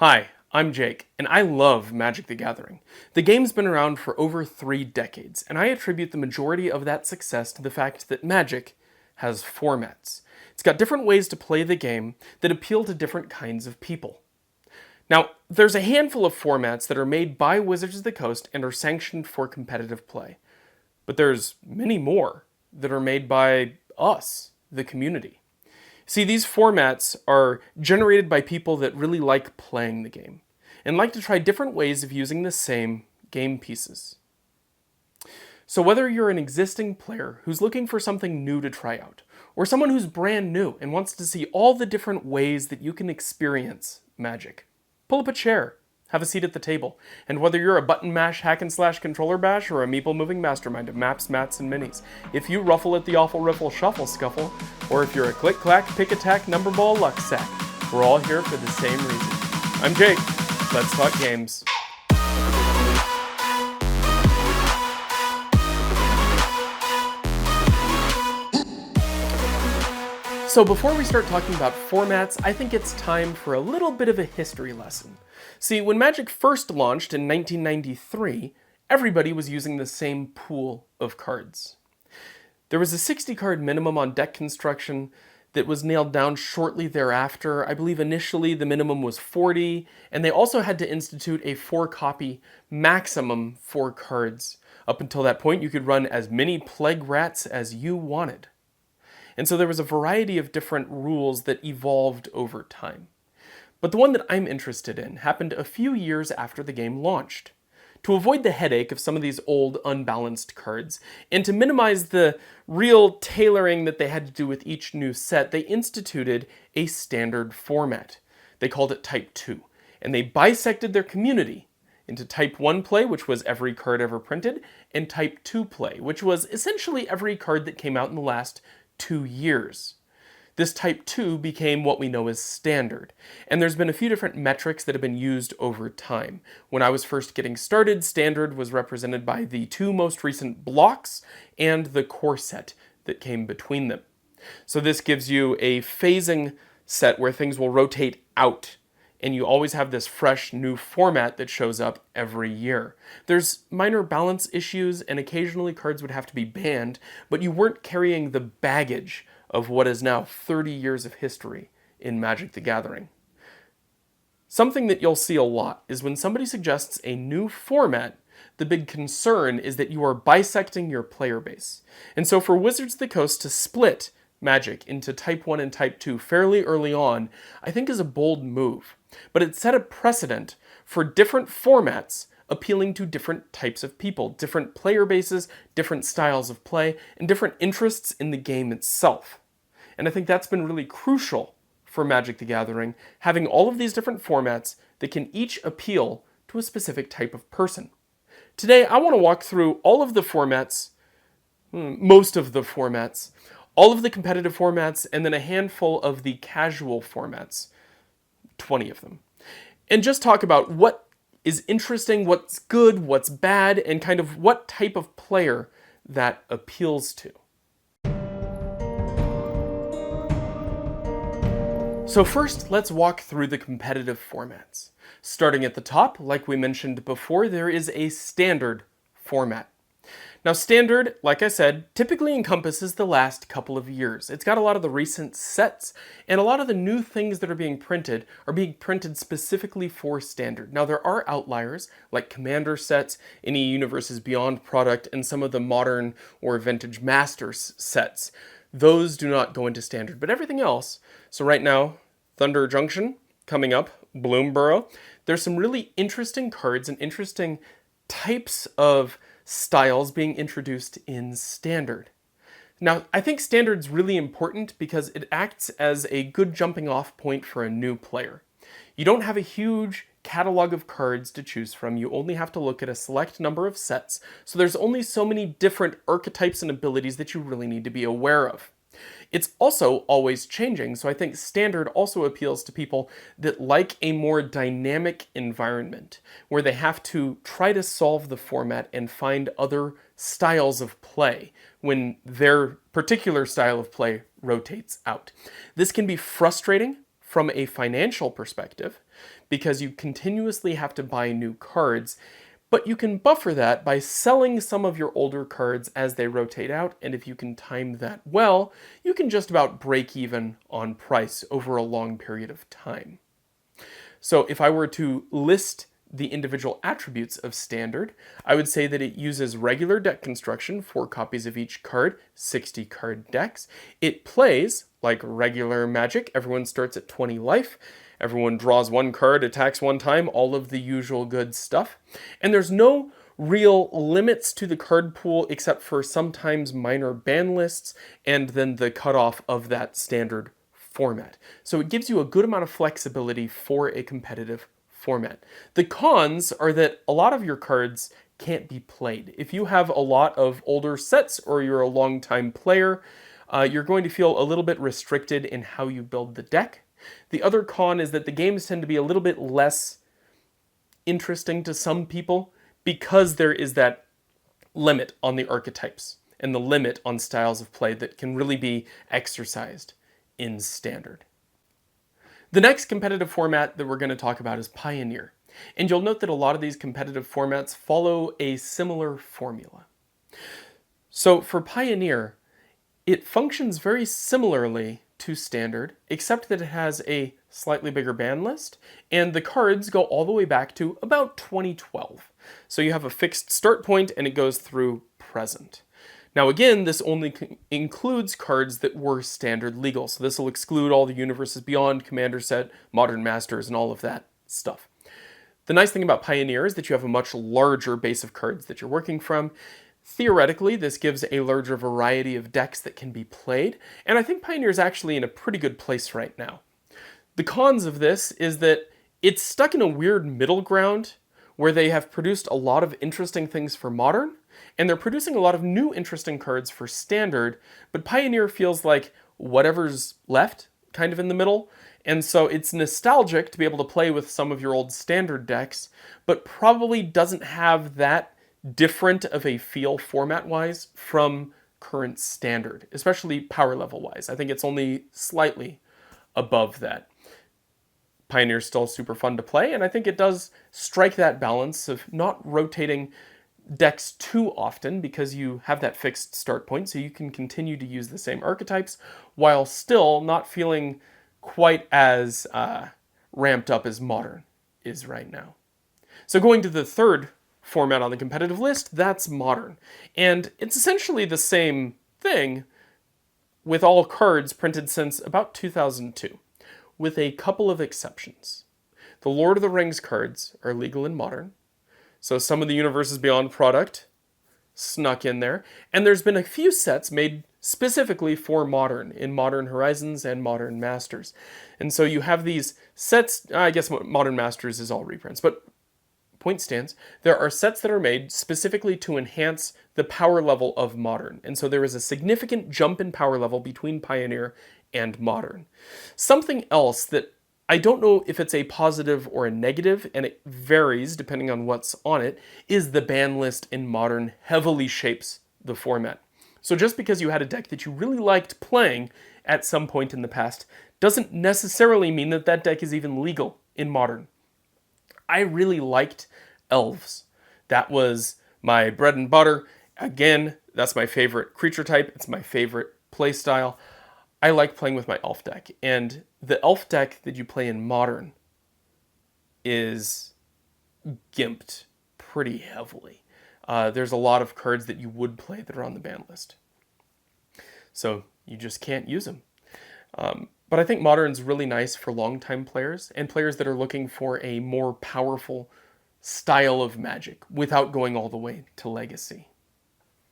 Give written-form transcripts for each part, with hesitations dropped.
Hi, I'm Jake, and I love Magic the Gathering. The game's been around for over 3 decades, and I attribute the majority of that success to the fact that Magic has formats. It's got different ways to play the game that appeal to different kinds of people. Now, there's a handful of formats that are made by Wizards of the Coast and are sanctioned for competitive play. But there's many more that are made by us, the community. See, these formats are generated by people that really like playing the game and like to try different ways of using the same game pieces. So whether you're an existing player who's looking for something new to try out, or someone who's brand new and wants to see all the different ways that you can experience Magic, pull up a chair, have a seat at the table, and whether you're a button mash hack and slash controller bash or a meeple moving mastermind of maps, mats, and minis, if you ruffle at the awful riffle shuffle scuffle, or if you're a click clack pick attack number ball luck sack, we're all here for the same reason. I'm Jake. Let's talk games. So before we start talking about formats, I think it's time for a little bit of a history lesson. See, when Magic first launched in 1993, everybody was using the same pool of cards. There was a 60 card minimum on deck construction that was nailed down shortly thereafter. I believe initially the minimum was 40, and they also had to institute a 4-copy maximum for cards. Up until that point, you could run as many Plague Rats as you wanted. And so there was a variety of different rules that evolved over time. But the one that I'm interested in happened a few years after the game launched. To avoid the headache of some of these old, unbalanced cards, and to minimize the real tailoring that they had to do with each new set, they instituted a standard format. They called it Type 2, and they bisected their community into Type 1 play, which was every card ever printed, and Type 2 play, which was essentially every card that came out in the last 2 years. This Type 2 became what we know as Standard, and there's been a few different metrics that have been used over time. When I was first getting started, Standard was represented by the 2 most recent blocks and the core set that came between them. So this gives you a phasing set where things will rotate out, and you always have this fresh new format that shows up every year. There's minor balance issues, and occasionally cards would have to be banned, but you weren't carrying the baggage of what is now 30 years of history in Magic the Gathering. Something that you'll see a lot is when somebody suggests a new format, the big concern is that you are bisecting your player base. And so for Wizards of the Coast to split Magic into Type 1 and Type 2 fairly early on, I think is a bold move. But it set a precedent for different formats appealing to different types of people, different player bases, different styles of play, and different interests in the game itself. And I think that's been really crucial for Magic the Gathering, having all of these different formats that can each appeal to a specific type of person. Today, I want to walk through all of the formats, most of the formats, all of the competitive formats, and then a handful of the casual formats, 20 of them. And just talk about what is interesting, what's good, what's bad, and kind of what type of player that appeals to. So first, let's walk through the competitive formats. Starting at the top, like we mentioned before, there is a standard format. Now standard, like I said, typically encompasses the last couple of years. It's got a lot of the recent sets, and a lot of the new things that are being printed specifically for standard. Now there are outliers, like Commander sets, any Universes Beyond product, and some of the modern or vintage Masters sets. Those do not go into standard, but everything else. So right now, Thunder Junction, coming up, Bloomborough. There's some really interesting cards and interesting types of styles being introduced in Standard. Now, I think Standard's really important because it acts as a good jumping off point for a new player. You don't have a huge catalog of cards to choose from. You only have to look at a select number of sets, so there's only so many different archetypes and abilities that you really need to be aware of. It's also always changing, so I think Standard also appeals to people that like a more dynamic environment, where they have to try to solve the format and find other styles of play when their particular style of play rotates out. This can be frustrating from a financial perspective, because you continuously have to buy new cards, but you can buffer that by selling some of your older cards as they rotate out, and if you can time that well, you can just about break even on price over a long period of time. So if I were to list the individual attributes of Standard, I would say that it uses regular deck construction, 4 copies of each card, 60 card decks. It plays like regular Magic. Everyone starts at 20 life. Everyone draws 1 card, attacks 1 time, all of the usual good stuff. And there's no real limits to the card pool except for sometimes minor ban lists and then the cutoff of that standard format. So it gives you a good amount of flexibility for a competitive format. The cons are that a lot of your cards can't be played. If you have a lot of older sets or you're a long-time player, you're going to feel a little bit restricted in how you build the deck. The other con is that the games tend to be a little bit less interesting to some people because there is that limit on the archetypes and the limit on styles of play that can really be exercised in Standard. The next competitive format that we're going to talk about is Pioneer. And you'll note that a lot of these competitive formats follow a similar formula. So for Pioneer, it functions very similarly to Standard, except that it has a slightly bigger ban list, and the cards go all the way back to about 2012. So you have a fixed start point, and it goes through present. Now again, this only includes cards that were Standard legal, so this will exclude all the Universes Beyond, Commander Set, Modern Masters, and all of that stuff. The nice thing about Pioneer is that you have a much larger base of cards that you're working from. Theoretically, this gives a larger variety of decks that can be played, and I think Pioneer is actually in a pretty good place right now. The cons of this is that it's stuck in a weird middle ground where they have produced a lot of interesting things for Modern, and they're producing a lot of new interesting cards for Standard, but Pioneer feels like whatever's left, kind of in the middle, and so it's nostalgic to be able to play with some of your old Standard decks, but probably doesn't have that different of a feel format-wise from current Standard, especially power level-wise. I think it's only slightly above that. Pioneer's still super fun to play, and I think it does strike that balance of not rotating decks too often because you have that fixed start point, so you can continue to use the same archetypes while still not feeling quite as ramped up as Modern is right now. So going to the third format on the competitive list, that's Modern. And it's essentially the same thing with all cards printed since about 2002, with a couple of exceptions. The Lord of the Rings cards are legal in Modern, so some of the Universes Beyond product snuck in there, and there's been a few sets made specifically for Modern, in Modern Horizons and Modern Masters. And so you have these sets, I guess Modern Masters is all reprints, but point stands, there are sets that are made specifically to enhance the power level of Modern. And so there is a significant jump in power level between Pioneer and Modern. Something else that I don't know if it's a positive or a negative, and it varies depending on what's on it, is the ban list in Modern heavily shapes the format. So just because you had a deck that you really liked playing at some point in the past doesn't necessarily mean that that deck is even legal in Modern. I really liked Elves. That was my bread and butter. Again, that's my favorite creature type. It's my favorite playstyle. I like playing with my Elf deck, and the Elf deck that you play in Modern is gimped pretty heavily. There's a lot of cards that you would play that are on the ban list. So you just can't use them. But I think Modern's really nice for long-time players and players that are looking for a more powerful style of Magic without going all the way to Legacy.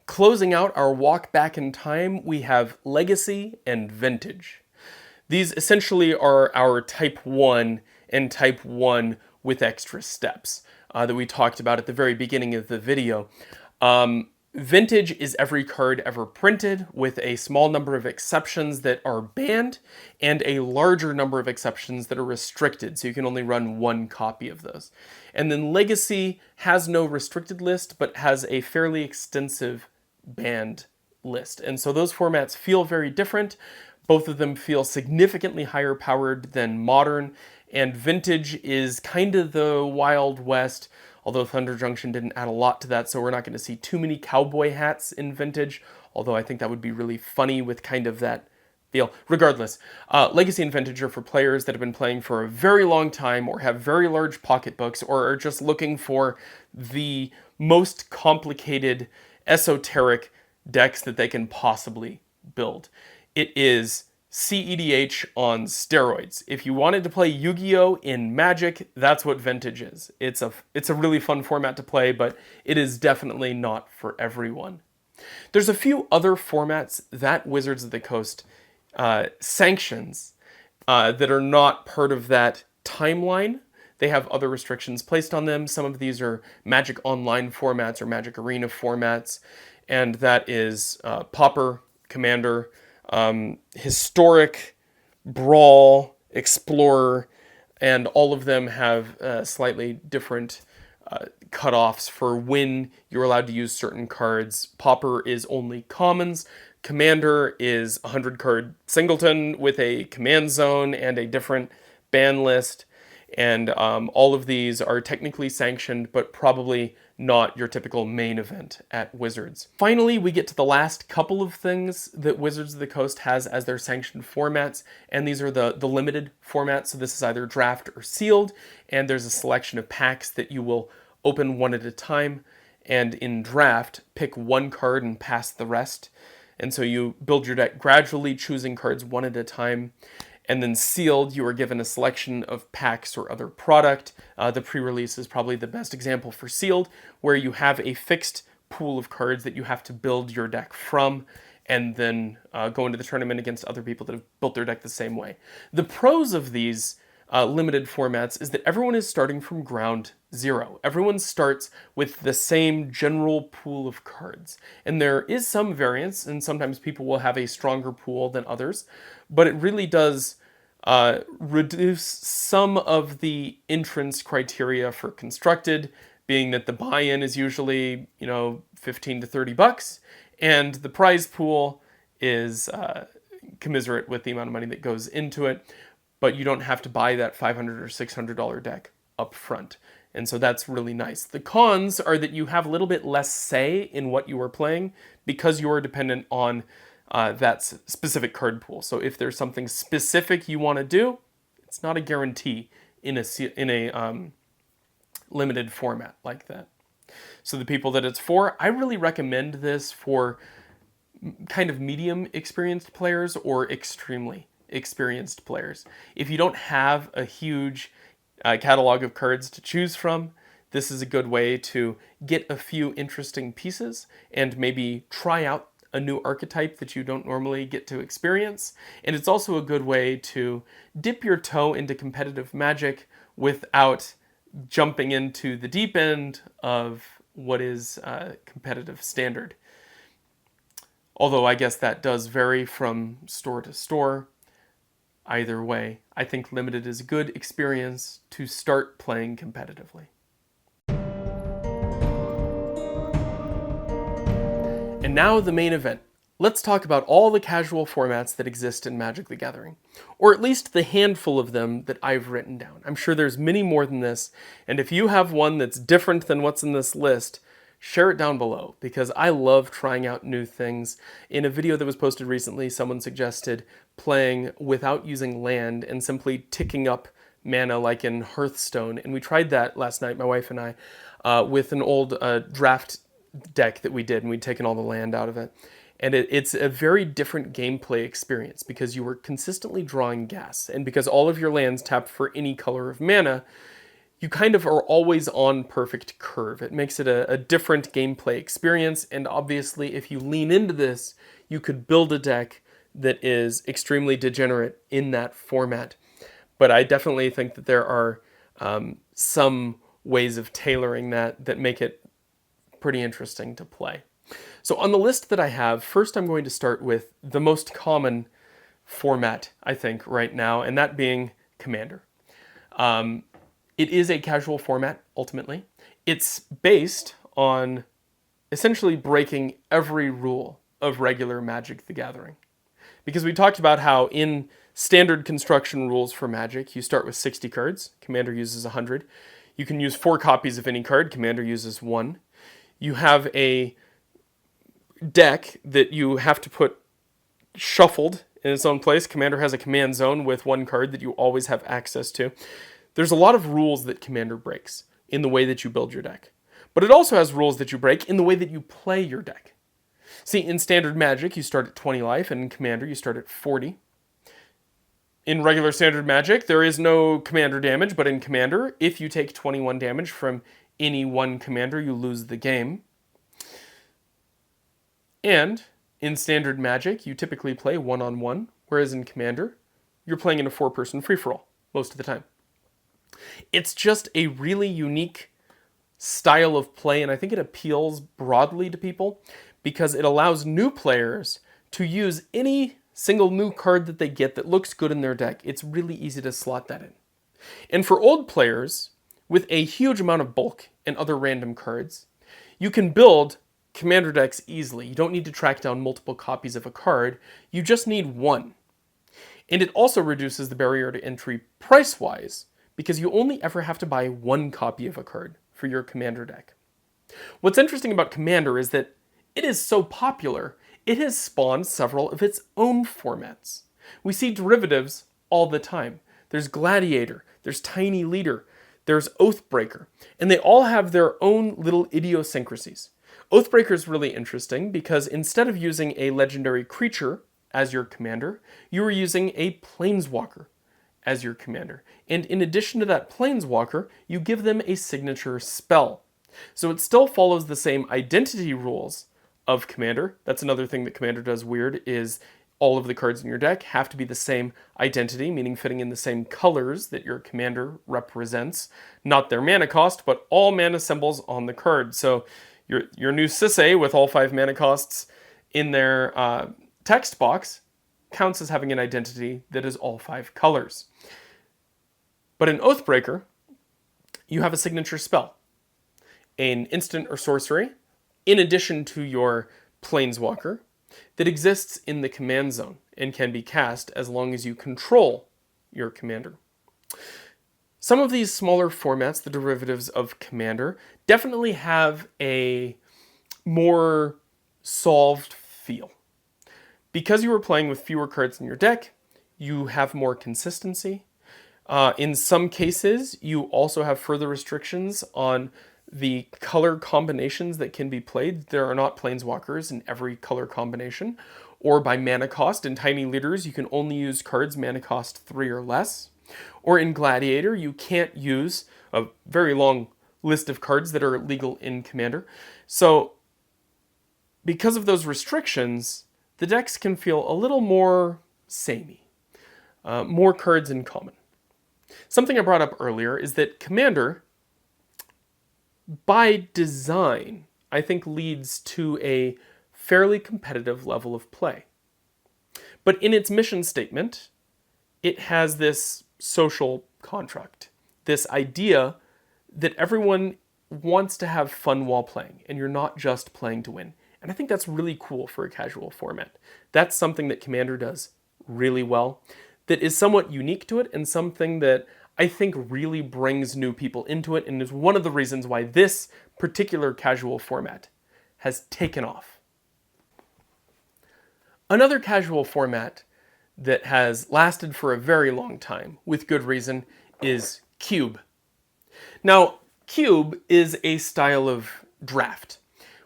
Closing out our walk back in time, we have Legacy and Vintage. These essentially are our Type 1 and Type 1 with extra steps that we talked about at the very beginning of the video. Vintage is every card ever printed with a small number of exceptions that are banned and a larger number of exceptions that are restricted, so you can only run 1 copy of those. And then Legacy has no restricted list, but has a fairly extensive banned list. And so those formats feel very different. Both of them feel significantly higher powered than Modern, and Vintage is kind of the Wild West, although Thunder Junction didn't add a lot to that, so we're not going to see too many cowboy hats in Vintage, although I think that would be really funny with kind of that feel. Regardless, Legacy and Vintage are for players that have been playing for a very long time, or have very large pocketbooks, or are just looking for the most complicated, esoteric decks that they can possibly build. It is CEDH on steroids. If you wanted to play Yu-Gi-Oh! In Magic, that's what Vintage is. It's a really fun format to play, but it is definitely not for everyone. There's a few other formats that Wizards of the Coast sanctions that are not part of that timeline. They have other restrictions placed on them. Some of these are Magic Online formats or Magic Arena formats, and that is Pauper, Commander, Historic, Brawl, Explorer, and all of them have slightly different cutoffs for when you're allowed to use certain cards. Pauper is only commons. Commander is a 100-card singleton with a command zone and a different ban list. And all of these are technically sanctioned, but probably not your typical main event at Wizards. Finally, we get to the last couple of things that Wizards of the Coast has as their sanctioned formats, and these are the limited formats. So this is either draft or sealed, and there's a selection of packs that you will open one at a time, and in draft, pick one card and pass the rest. And so you build your deck gradually, choosing cards one at a time. And then sealed, you are given a selection of packs or other product. The pre-release is probably the best example for sealed, where you have a fixed pool of cards that you have to build your deck from, and then go into the tournament against other people that have built their deck the same way. The pros of these limited formats is that everyone is starting from ground zero. Everyone starts with the same general pool of cards. And there is some variance, and sometimes people will have a stronger pool than others, but it really does reduce some of the entrance criteria for constructed, being that the buy-in is usually, 15 to 30 bucks, and the prize pool is commiserate with the amount of money that goes into it, but you don't have to buy that $500 or $600 deck up front. And so that's really nice. The cons are that you have a little bit less say in what you are playing because you are dependent on that specific card pool. So if there's something specific you want to do, it's not a guarantee in a limited format like that. So the people that it's for, I really recommend this for kind of medium experienced players or extremely experienced players. If you don't have a huge catalog of cards to choose from, this is a good way to get a few interesting pieces and maybe try out a new archetype that you don't normally get to experience. And it's also a good way to dip your toe into competitive Magic without jumping into the deep end of what is competitive standard. Although I guess that does vary from store to store. Either way, I think limited is a good experience to start playing competitively. And now the main event. Let's talk about all the casual formats that exist in Magic the Gathering, or at least the handful of them that I've written down. I'm sure there's many more than this, and if you have one that's different than what's in this list, share it down below, because I love trying out new things. In a video that was posted recently, someone suggested playing without using land and simply ticking up mana like in Hearthstone, and we tried that last night, my wife and I, with an old draft deck that we did, and we'd taken all the land out of it. And it's a very different gameplay experience because you were consistently drawing gas, and because all of your lands tap for any color of mana, you kind of are always on perfect curve. It makes it a different gameplay experience, and obviously if you lean into this, you could build a deck that is extremely degenerate in that format. But I definitely think that there are some ways of tailoring that make it pretty interesting to play. So on the list that I have, first I'm going to start with the most common format, I think, right now, and that being Commander. It is a casual format, ultimately. It's based on essentially breaking every rule of regular Magic the Gathering. Because we talked about how in standard construction rules for Magic. You start with 60 cards. Commander uses 100. You can use 4 copies of any card. Commander uses 1. You have a deck that you have to put shuffled in its own place. Commander has a command zone with 1 card that you always have access to. There's a lot of rules that Commander breaks in the way that you build your deck. But it also has rules that you break in the way that you play your deck. See, in Standard Magic, you start at 20 life, and in Commander, you start at 40. In regular Standard Magic, there is no Commander damage, but in Commander, if you take 21 damage from any one Commander, you lose the game. And in Standard Magic, you typically play 1-on-1, whereas in Commander, you're playing in a 4-person free-for-all most of the time. It's just a really unique style of play, and I think it appeals broadly to people because it allows new players to use any single new card that they get that looks good in their deck. It's really easy to slot that in. And for old players, with a huge amount of bulk and other random cards, you can build Commander decks easily. You don't need to track down multiple copies of a card. You just need 1. And it also reduces the barrier to entry price-wise because you only ever have to buy 1 copy of a card for your Commander deck. What's interesting about Commander is that it is so popular, it has spawned several of its own formats. We see derivatives all the time. There's Gladiator, there's Tiny Leader, there's Oathbreaker, and they all have their own little idiosyncrasies. Oathbreaker is really interesting because instead of using a legendary creature as your commander, you are using a planeswalker as your commander. And in addition to that planeswalker, you give them a signature spell. So it still follows the same identity rules of Commander. That's another thing that Commander does weird, is all of the cards in your deck have to be the same identity, meaning fitting in the same colors that your Commander represents. Not their mana cost, but all mana symbols on the card. So your new Sisay with all 5 mana costs in their text box counts as having an identity that is all 5 colors. But in Oathbreaker, you have a signature spell, an instant or sorcery, in addition to your Planeswalker, that exists in the command zone and can be cast as long as you control your commander. Some of these smaller formats, the derivatives of Commander, definitely have a more solved feel. Because you are playing with fewer cards in your deck, you have more consistency. In some cases, you also have further restrictions on the color combinations that can be played. There are not planeswalkers in every color combination. Or by mana cost. In Tiny Leaders, you can only use cards mana cost 3 or less. Or in Gladiator, you can't use a very long list of cards that are legal in Commander. So, because of those restrictions, the decks can feel a little more samey. More cards in common. Something I brought up earlier is that Commander, by design, I think leads to a fairly competitive level of play. But in its mission statement, it has this social contract, this idea that everyone wants to have fun while playing, and you're not just playing to win. And I think that's really cool for a casual format. That's something that Commander does really well, that is somewhat unique to it, and something that I think really brings new people into it, and is one of the reasons why this particular casual format has taken off. Another casual format that has lasted for a very long time, with good reason, is Cube. Now, Cube is a style of draft,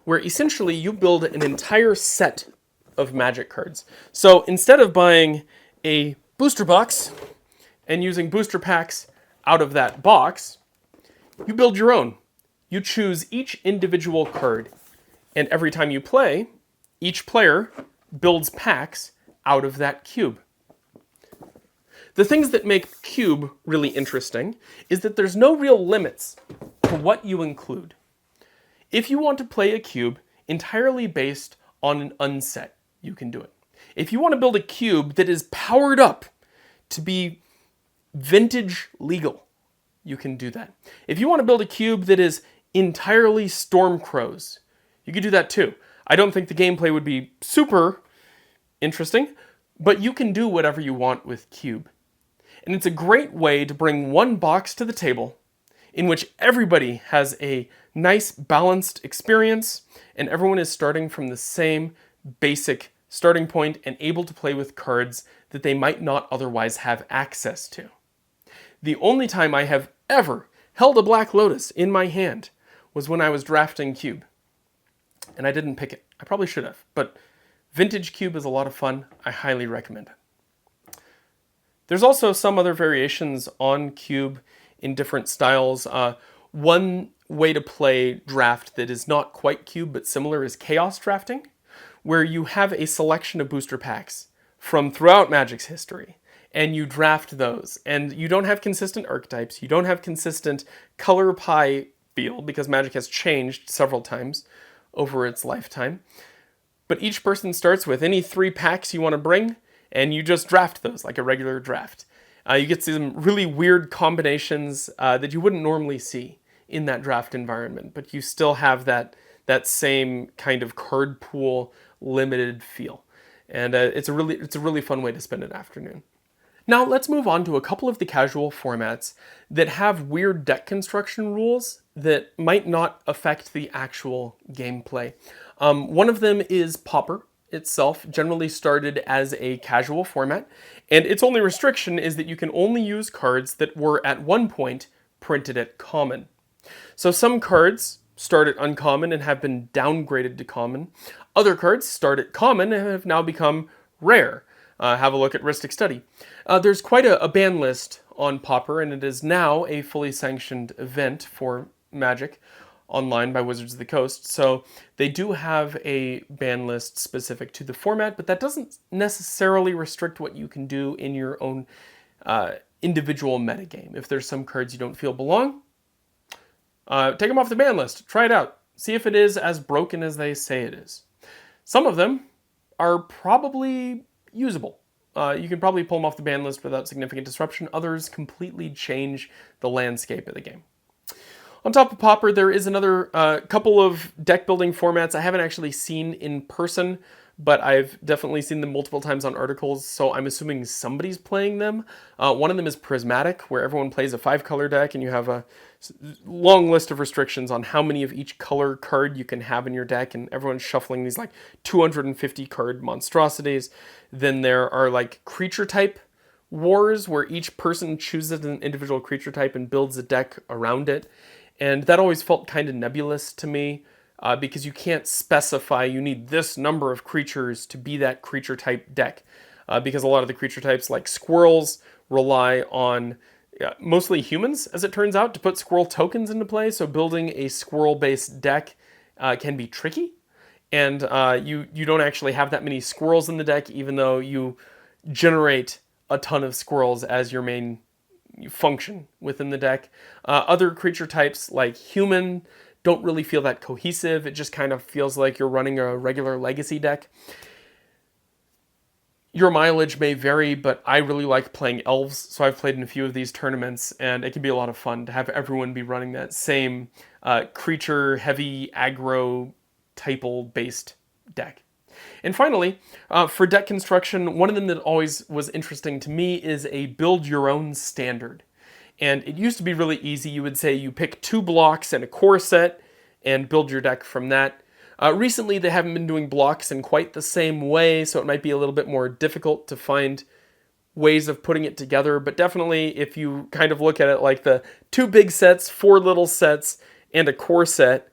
where essentially you build an entire set of Magic cards. So instead of buying a booster box and using booster packs out of that box, you build your own. You choose each individual card, and every time you play, each player builds packs out of that cube. The things that make Cube really interesting is that there's no real limits to what you include. If you want to play a cube entirely based on an unset, you can do it. If you want to build a cube that is powered up to be vintage legal, you can do that. If you want to build a cube that is entirely Stormcrows, you can do that too. I don't think the gameplay would be super interesting, But you can do whatever you want with Cube. And it's a great way to bring one box to the table in which everybody has a nice balanced experience and everyone is starting from the same basic starting point and able to play with cards that they might not otherwise have access to. The only time I have ever held a Black Lotus in my hand was when I was drafting Cube. And I didn't pick it. I probably should have, but Vintage Cube is a lot of fun. I highly recommend it. There's also some other variations on Cube in different styles. One way to play draft that is not quite Cube but similar is Chaos drafting, where you have a selection of booster packs from throughout Magic's history, and you draft those. And you don't have consistent archetypes, you don't have consistent color pie feel, because Magic has changed several times over its lifetime. But each person starts with any 3 packs you want to bring, and you just draft those like a regular draft. You get some really weird combinations that you wouldn't normally see in that draft environment, but you still have that same kind of card pool limited feel. And it's a really fun way to spend an afternoon. Now let's move on to a couple of the casual formats that have weird deck construction rules that might not affect the actual gameplay. One of them is Pauper itself, generally started as a casual format, and its only restriction is that you can only use cards that were at one point printed at common. So some cards start at uncommon and have been downgraded to common. Other cards start at common and have now become rare. Have a look at Ristic Study. There's quite a ban list on Pauper, and it is now a fully sanctioned event for Magic online by Wizards of the Coast. So they do have a ban list specific to the format, but that doesn't necessarily restrict what you can do in your own individual metagame. If there's some cards you don't feel belong, take them off the ban list. Try it out. See if it is as broken as they say it is. Some of them are probably usable. You can probably pull them off the ban list without significant disruption. Others completely change the landscape of the game. On top of Pauper, there is another couple of deck building formats I haven't actually seen in person, but I've definitely seen them multiple times on articles, so I'm assuming somebody's playing them. One of them is Prismatic, where everyone plays a 5-color deck, and you have a long list of restrictions on how many of each color card you can have in your deck, and everyone's shuffling these like 250 card monstrosities. Then there are like creature type wars, where each person chooses an individual creature type and builds a deck around it. And that always felt kind of nebulous to me, because you can't specify you need this number of creatures to be that creature type deck. Because a lot of the creature types, like squirrels, rely on mostly humans, as it turns out, to put squirrel tokens into play. So building a squirrel-based deck can be tricky. And you don't actually have that many squirrels in the deck, even though you generate a ton of squirrels as your main function within the deck. Other creature types like human don't really feel that cohesive. It just kind of feels like you're running a regular legacy deck. Your mileage may vary, but I really like playing elves, so I've played in a few of these tournaments, and it can be a lot of fun to have everyone be running that same creature heavy aggro Typal based deck. And finally, for deck construction, one of them that always was interesting to me is a build your own standard. And it used to be really easy. You would say you pick 2 blocks and a core set and build your deck from that. Recently, they haven't been doing blocks in quite the same way, so it might be a little bit more difficult to find ways of putting it together. But definitely, if you kind of look at it like the 2 big sets, 4 little sets, and a core set,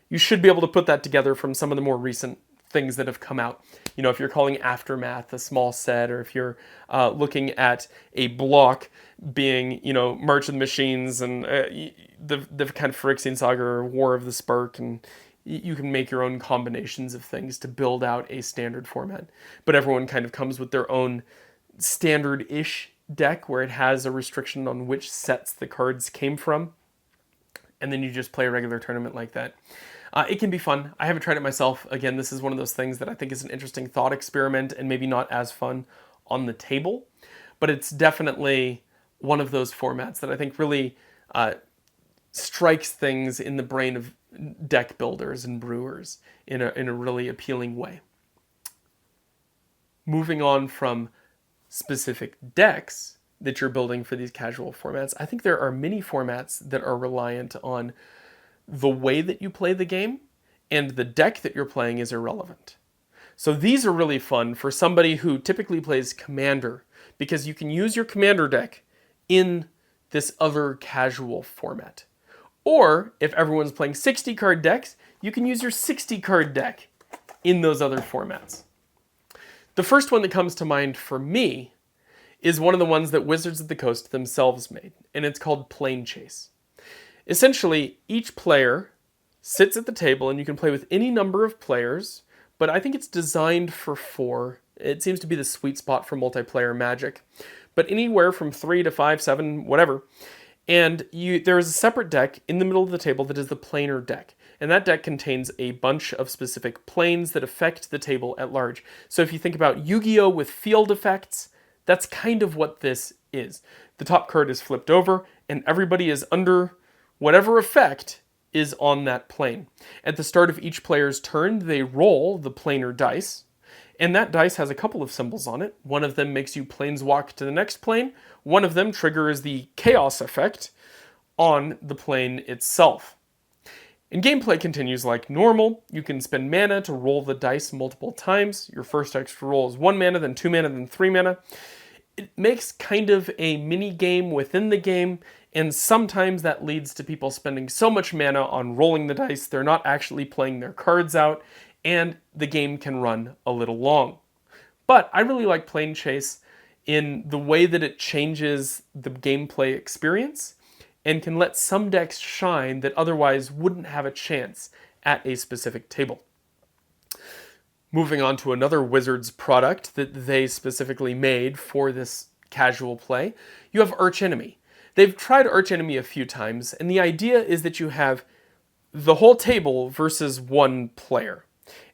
you should be able to put that together from some of the more recent things that have come out. You know, if you're calling Aftermath a small set, or if you're looking at a block being, you know, March of the Machines and the kind of Phyrexian Saga or War of the Spark, and you can make your own combinations of things to build out a standard format. But everyone kind of comes with their own standard-ish deck where it has a restriction on which sets the cards came from, and then you just play a regular tournament like that. It can be fun. I haven't tried it myself. Again, this is one of those things that I think is an interesting thought experiment and maybe not as fun on the table, but it's definitely one of those formats that I think really strikes things in the brain of deck builders and brewers in a really appealing way. Moving on from specific decks that you're building for these casual formats, I think there are many formats that are reliant on the way that you play the game, and the deck that you're playing is irrelevant. So these are really fun for somebody who typically plays Commander, because you can use your Commander deck in this other casual format. Or if everyone's playing 60 card decks, you can use your 60 card deck in those other formats. The first one that comes to mind for me is one of the ones that Wizards of the Coast themselves made, and it's called Planechase. Essentially, each player sits at the table, and you can play with any number of players, but I think it's designed for 4. It seems to be the sweet spot for multiplayer Magic, but anywhere from 3 to 5, 7, whatever. And there is a separate deck in the middle of the table that is the planar deck. And that deck contains a bunch of specific planes that affect the table at large. So if you think about Yu-Gi-Oh! With field effects, that's kind of what this is. The top card is flipped over, and everybody is under whatever effect is on that plane. At the start of each player's turn, they roll the planar dice, and that dice has a couple of symbols on it. One of them makes you planeswalk to the next plane. One of them triggers the chaos effect on the plane itself. And gameplay continues like normal. You can spend mana to roll the dice multiple times. Your first extra roll is 1 mana, then 2 mana, then 3 mana. It makes kind of a mini game within the game, and sometimes that leads to people spending so much mana on rolling the dice they're not actually playing their cards out, and the game can run a little long. But I really like Planechase in the way that it changes the gameplay experience and can let some decks shine that otherwise wouldn't have a chance at a specific table. Moving on to another Wizards product that they specifically made for this casual play, you have Archenemy. They've tried Archenemy a few times, and the idea is that you have the whole table versus one player.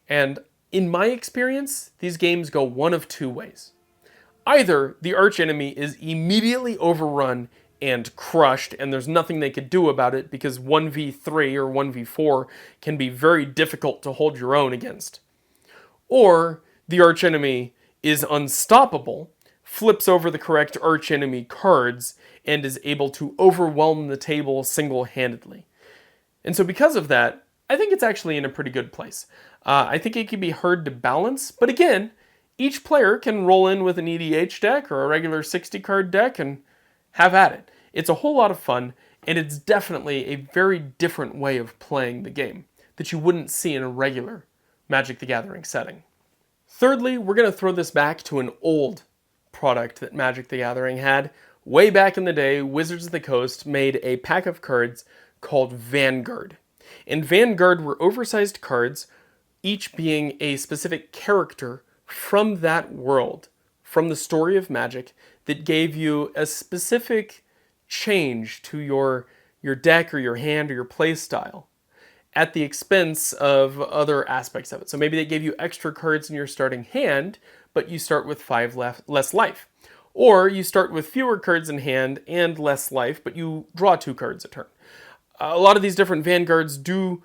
And in my experience, these games go one of 2 ways. Either the Archenemy is immediately overrun and crushed, and there's nothing they could do about it because 1v3 or 1v4 can be very difficult to hold your own against. Or the Archenemy is unstoppable, flips over the correct Archenemy cards, and is able to overwhelm the table single-handedly. And so because of that, I think it's actually in a pretty good place. I think it can be hard to balance, but again, each player can roll in with an EDH deck or a regular 60-card deck and have at it. It's a whole lot of fun, and it's definitely a very different way of playing the game that you wouldn't see in a regular Magic the Gathering setting. Thirdly, we're going to throw this back to an old product that Magic the Gathering had. Way back in the day, Wizards of the Coast made a pack of cards called Vanguard. And Vanguard were oversized cards, each being a specific character from that world, from the story of Magic, that gave you a specific change to your deck or your hand or your play style at the expense of other aspects of it. So maybe they gave you extra cards in your starting hand, but you start with 5 less life. Or you start with fewer cards in hand and less life, but you draw 2 cards a turn. A lot of these different Vanguards do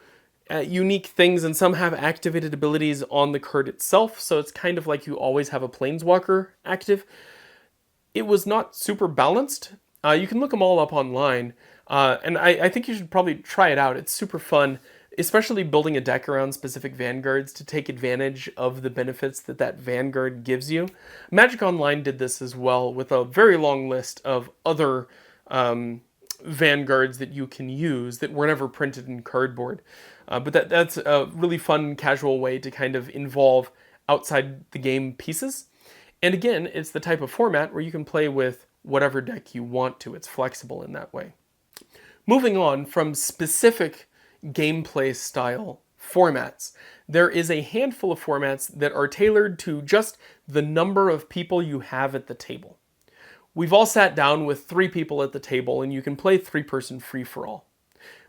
unique things, and some have activated abilities on the card itself, so it's kind of like you always have a Planeswalker active. It was not super balanced. You can look them all up online, and I think you should probably try it out. It's super fun, especially building a deck around specific Vanguards to take advantage of the benefits that that Vanguard gives you. Magic Online did this as well with a very long list of other Vanguards that you can use that were never printed in cardboard. But that's a really fun, casual way to kind of involve outside the game pieces. And again, it's the type of format where you can play with whatever deck you want to. It's flexible in that way. Moving on from specific gameplay style formats, there is a handful of formats that are tailored to just the number of people you have at the table. We've all sat down with 3 people at the table, and you can play 3-person free-for-all.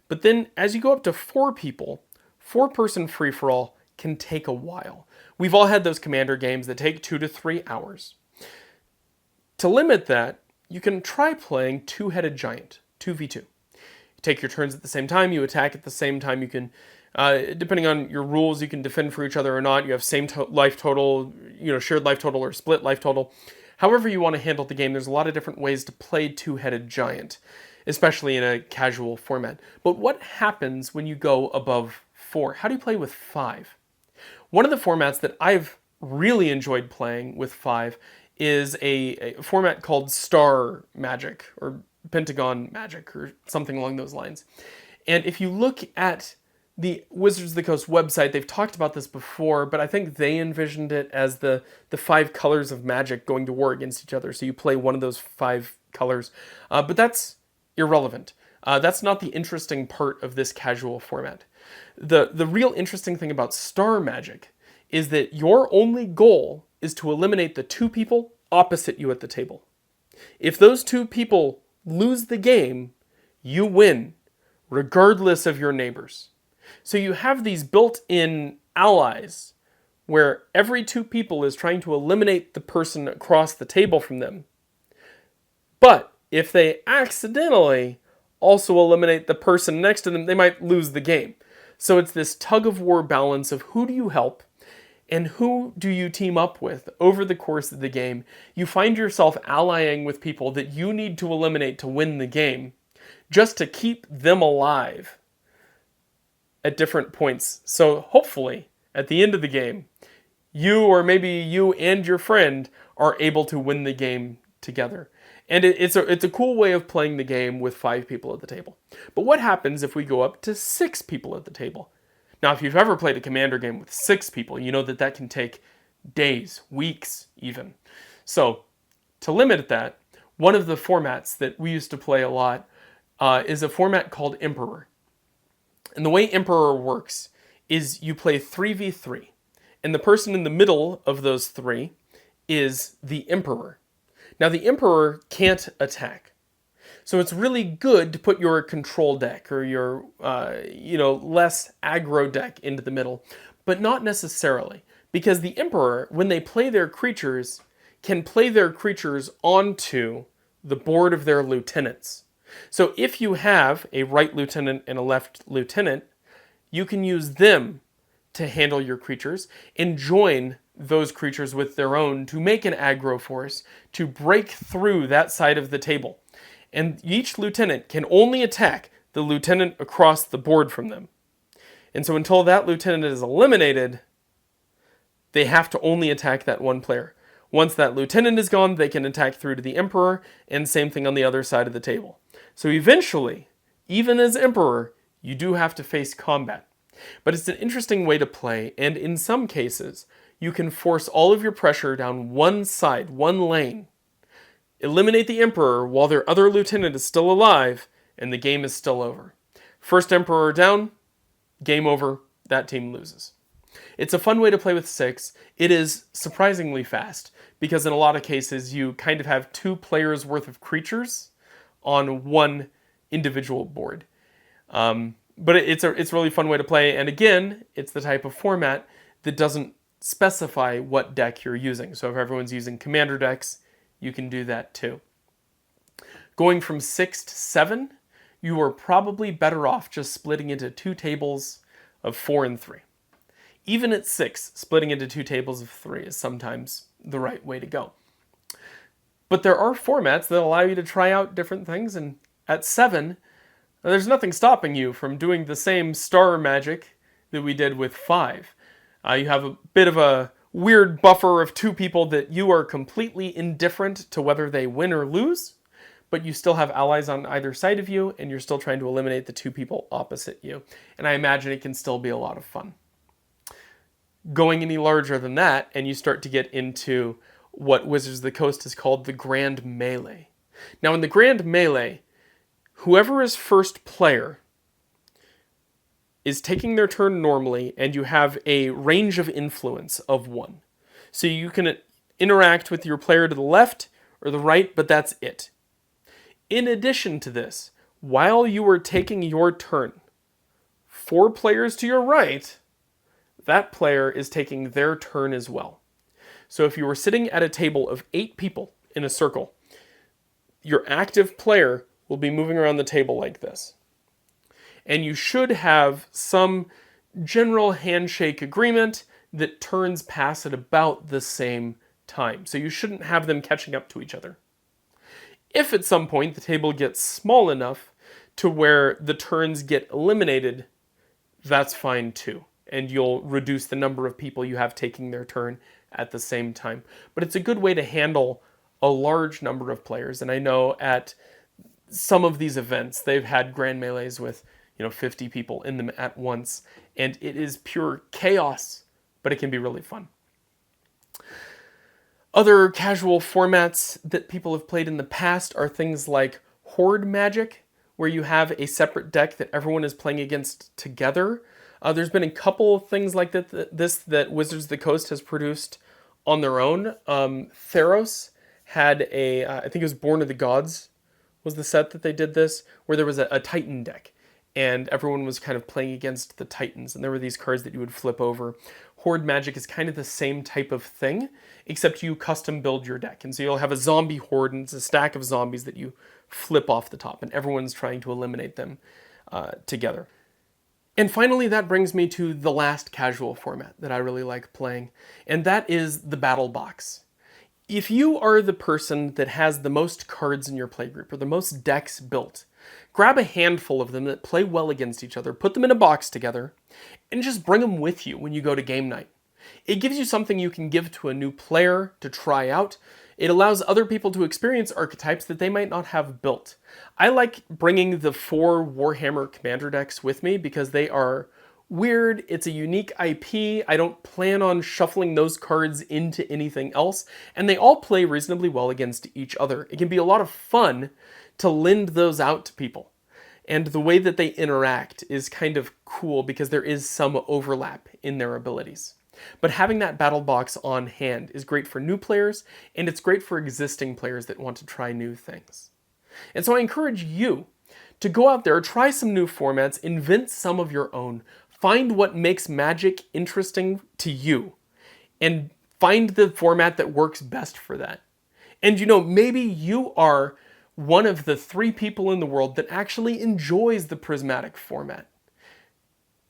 But then as you go up to 4 people, 4-person free-for-all can take a while. We've all had those Commander games that take 2 to 3 hours. To limit that, you can try playing Two-Headed Giant, 2v2. take your turns at the same time, you attack at the same time, you can, depending on your rules, you can defend for each other or not, you have same life total, shared life total or split life total. However you want to handle the game, there's a lot of different ways to play Two-Headed Giant, especially in a casual format. But what happens when you go above 4? How do you play with 5? One of the formats that I've really enjoyed playing with 5 is a format called Star Magic, or Pentagon Magic, or something along those lines. And if you look at the Wizards of the Coast website, they've talked about this before, but I think they envisioned it as the 5 colors of Magic going to war against each other. So you play one of those 5 colors. But that's irrelevant. That's not the interesting part of this casual format. The real interesting thing about Star Magic is that your only goal is to eliminate the 2 people opposite you at the table. If those 2 people lose the game, you win, regardless of your neighbors. So you have these built-in allies where every 2 people is trying to eliminate the person across the table from them. But if they accidentally also eliminate the person next to them, they might lose the game. So it's this tug-of-war balance of who do you help and who do you team up with over the course of the game. You find yourself allying with people that you need to eliminate to win the game, just to keep them alive at different points. So hopefully, at the end of the game, you, or maybe you and your friend, are able to win the game together. And it's a cool way of playing the game with 5 people at the table. But what happens if we go up to 6 people at the table? Now, if you've ever played a Commander game with 6 people, you know that can take days, weeks even. So, to limit that, one of the formats that we used to play a lot is a format called Emperor. And the way Emperor works is you play 3v3. And the person in the middle of those 3 is the Emperor. Now, the Emperor can't attack. So it's really good to put your control deck or your, less aggro deck into the middle, but not necessarily. Because the Emperor, when they play their creatures, can play their creatures onto the board of their lieutenants. So if you have a right lieutenant and a left lieutenant, you can use them to handle your creatures and join those creatures with their own to make an aggro force to break through that side of the table. And each lieutenant can only attack the lieutenant across the board from them. And so until that lieutenant is eliminated, they have to only attack that one player. Once that lieutenant is gone, they can attack through to the Emperor, and same thing on the other side of the table. So eventually, even as Emperor, you do have to face combat. But it's an interesting way to play, and in some cases, you can force all of your pressure down one side, one lane, eliminate the Emperor while their other lieutenant is still alive, and the game is still over. First Emperor down, game over, that team loses. It's a fun way to play with 6. It is surprisingly fast, because in a lot of cases you kind of have 2 players worth of creatures on one individual board. But it's a really fun way to play, and again, it's the type of format that doesn't specify what deck you're using. So if everyone's using Commander decks, you can do that too. Going from 6 to 7, you are probably better off just splitting into 2 tables of 4 and 3. Even at 6, splitting into 2 tables of 3 is sometimes the right way to go. But there are formats that allow you to try out different things, and at 7, there's nothing stopping you from doing the same Star Magic that we did with 5. You have a bit of a weird buffer of 2 people that you are completely indifferent to whether they win or lose, but you still have allies on either side of you, and you're still trying to eliminate the 2 people opposite you. And I imagine it can still be a lot of fun. Going any larger than that, and you start to get into what Wizards of the Coast has called the Grand Melee. Now in the Grand Melee, whoever is first player is taking their turn normally, and you have a range of influence of 1. So you can interact with your player to the left or the right, but that's it. In addition to this, while you are taking your turn, 4 players to your right, that player is taking their turn as well. So if you were sitting at a table of 8 people in a circle, your active player will be moving around the table like this. And you should have some general handshake agreement that turns pass at about the same time. So you shouldn't have them catching up to each other. If at some point the table gets small enough to where the turns get eliminated, that's fine too. And you'll reduce the number of people you have taking their turn at the same time. But it's a good way to handle a large number of players. And I know at some of these events, they've had grand melees with 50 people in them at once. And it is pure chaos, but it can be really fun. Other casual formats that people have played in the past are things like Horde Magic, where you have a separate deck that everyone is playing against together. There's been a couple of things like that Wizards of the Coast has produced on their own. Theros had I think it was Born of the Gods was the set that they did this, where there was a Titan deck, and everyone was kind of playing against the Titans, and there were these cards that you would flip over. Horde Magic is kind of the same type of thing, except you custom build your deck. And so you'll have a zombie horde, and it's a stack of zombies that you flip off the top, and everyone's trying to eliminate them together. And finally, that brings me to the last casual format that I really like playing, and that is the Battle Box. If you are the person that has the most cards in your playgroup, or the most decks built, grab a handful of them that play well against each other, put them in a box together, and just bring them with you when you go to game night. It gives you something you can give to a new player to try out. It allows other people to experience archetypes that they might not have built. I like bringing the 4 Warhammer Commander decks with me because they are weird. It's a unique IP. I don't plan on shuffling those cards into anything else, and they all play reasonably well against each other. It can be a lot of fun to lend those out to people. And the way that they interact is kind of cool because there is some overlap in their abilities. But having that battle box on hand is great for new players, and it's great for existing players that want to try new things. And so I encourage you to go out there, try some new formats, invent some of your own, find what makes Magic interesting to you, and find the format that works best for that. And maybe you are one of the 3 people in the world that actually enjoys the Prismatic format.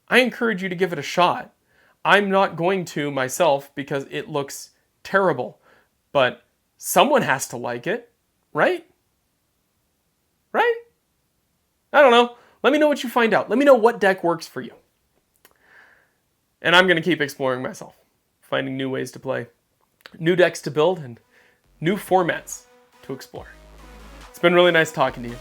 I encourage you to give it a shot. I'm not going to myself because it looks terrible, but someone has to like it, right? Right? I don't know. Let me know what you find out. Let me know what deck works for you. And I'm going to keep exploring myself, finding new ways to play, new decks to build, and new formats to explore. It's been really nice talking to you.